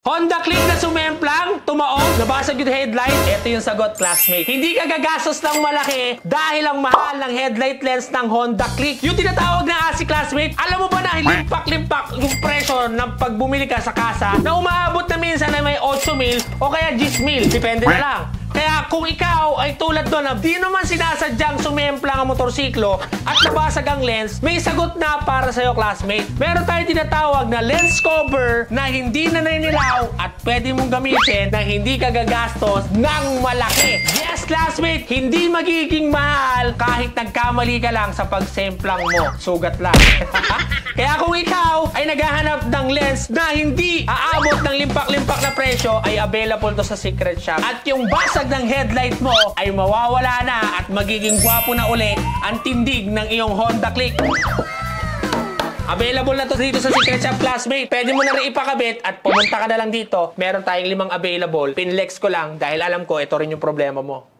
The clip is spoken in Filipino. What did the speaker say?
Honda Click na sumemplang, tumaob, nabasag yung headlight. Ito yung sagot, classmate. Hindi ka gagastos ng malaki dahil ang mahal ng headlight lens ng Honda Click. Yung tinatawag na ASI, classmate, alam mo ba na limpak-limpak yung presyo ng pag bumili ka sa kasa na umaabot na minsan na may 8,000 o kaya 10,000. Depende na lang. Kaya kung ikaw ay tulad doon na di naman sinasadyang sumemplang ang motorsiklo at nabasag ang lens, may sagot na para sa'yo, classmate. Meron tayong tinatawag na lens cover na hindi na naninilaw at pwede mong gamitin na hindi ka gagastos ng malaki. Yes, classmate! Hindi magiging mahal kahit nagkamali ka lang sa pagsemplang mo. Sugat lang. Kaya kung ikaw ay naghahanap ng lens na hindi aabot ng limpak-limpak na presyo, ay available to sa Secret Shop. At yung basag ng headlight mo ay mawawala na at magiging gwapo na ulit ang tindig ng iyong Honda Click. Available na to dito sa Secret Shop, classmate. Pwede mo na rin ipakabit at pumunta ka na lang dito. Meron tayong 5 available. Pinlex ko lang dahil alam ko ito rin yung problema mo.